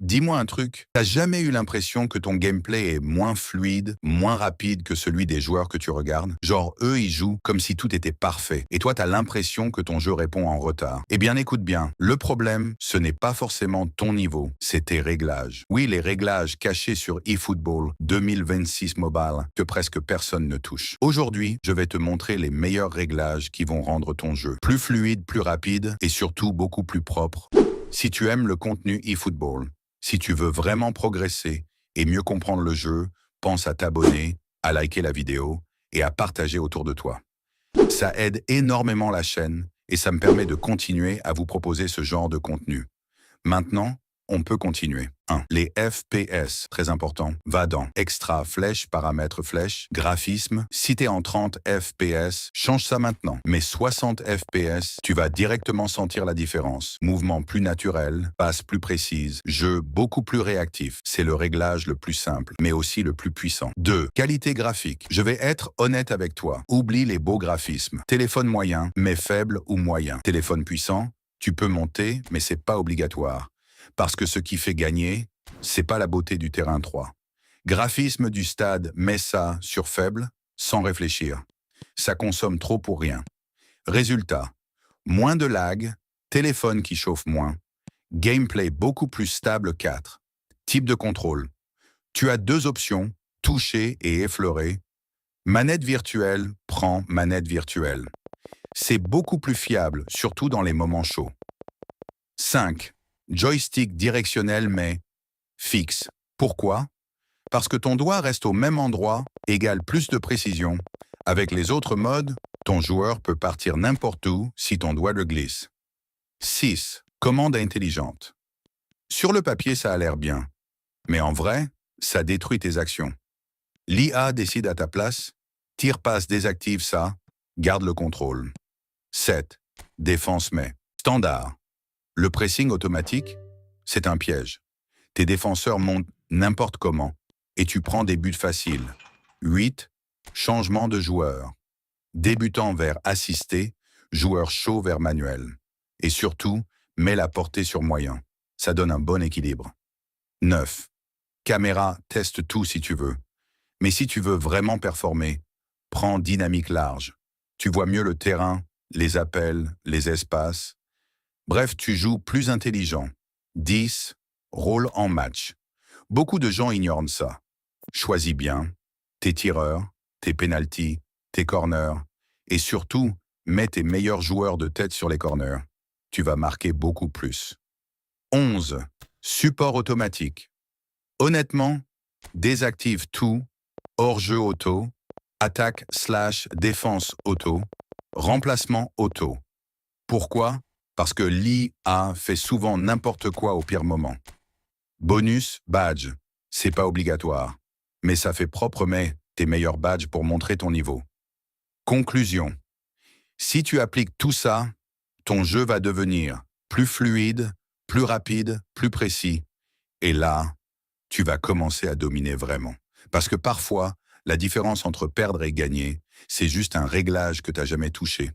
Dis-moi un truc, t'as jamais eu l'impression que ton gameplay est moins fluide, moins rapide que celui des joueurs que tu regardes? Genre, eux, ils jouent comme si tout était parfait, et toi, t'as l'impression que ton jeu répond en retard. Eh bien, écoute bien, le problème, ce n'est pas forcément ton niveau, c'est tes réglages. Oui, les réglages cachés sur eFootball 2026 Mobile que presque personne ne touche. Aujourd'hui, je vais te montrer les meilleurs réglages qui vont rendre ton jeu plus fluide, plus rapide, et surtout beaucoup plus propre. Si tu aimes le contenu eFootball, si tu veux vraiment progresser et mieux comprendre le jeu, pense à t'abonner, à liker la vidéo et à partager autour de toi. Ça aide énormément la chaîne et ça me permet de continuer à vous proposer ce genre de contenu. Maintenant, on peut continuer. 1. Les FPS, très important. Va dans Extra, flèche, paramètres, flèche, graphisme. Si t'es en 30 FPS, change ça maintenant. Mais 60 FPS, tu vas directement sentir la différence. Mouvement plus naturel, passe plus précise, jeu beaucoup plus réactif. C'est le réglage le plus simple, mais aussi le plus puissant. 2. Qualité graphique. Je vais être honnête avec toi. Oublie les beaux graphismes. Téléphone moyen, mais faible ou moyen. Téléphone puissant, tu peux monter, mais c'est pas obligatoire. Parce que ce qui fait gagner, c'est pas la beauté du terrain 3. Graphisme du stade, mets ça sur faible, sans réfléchir. Ça consomme trop pour rien. Résultat, moins de lag, téléphone qui chauffe moins, gameplay beaucoup plus stable 4. Type de contrôle. Tu as deux options, toucher et effleurer. Manette virtuelle, prends manette virtuelle. C'est beaucoup plus fiable, surtout dans les moments chauds. 5. Joystick directionnel mais fixe. Pourquoi? Parce que ton doigt reste au même endroit, égale plus de précision. Avec les autres modes, ton joueur peut partir n'importe où si ton doigt le glisse. 6. Commande intelligente. Sur le papier, ça a l'air bien. Mais en vrai, ça détruit tes actions. L'IA décide à ta place, tir passe désactive ça, garde le contrôle. 7. Défense mais. Standard. Le pressing automatique, c'est un piège. Tes défenseurs montent n'importe comment et tu prends des buts faciles. 8. Changement de joueur. Débutant vers assisté, joueur chaud vers manuel. Et surtout, mets la portée sur moyen. Ça donne un bon équilibre. 9. Caméra, teste tout si tu veux. Mais si tu veux vraiment performer, prends dynamique large. Tu vois mieux le terrain, les appels, les espaces. Bref, tu joues plus intelligent. 10. Rôle en match. Beaucoup de gens ignorent ça. Choisis bien tes tireurs, tes pénaltys, tes corners et surtout, mets tes meilleurs joueurs de tête sur les corners. Tu vas marquer beaucoup plus. 11. Support automatique. Honnêtement, désactive tout, hors-jeu auto, attaque/défense auto, remplacement auto. Pourquoi? Parce que l'IA fait souvent n'importe quoi au pire moment. Bonus, badge. C'est pas obligatoire. Mais ça fait propre tes meilleurs badges pour montrer ton niveau. Conclusion. Si tu appliques tout ça, ton jeu va devenir plus fluide, plus rapide, plus précis. Et là, tu vas commencer à dominer vraiment. Parce que parfois, la différence entre perdre et gagner, c'est juste un réglage que tu n'as jamais touché.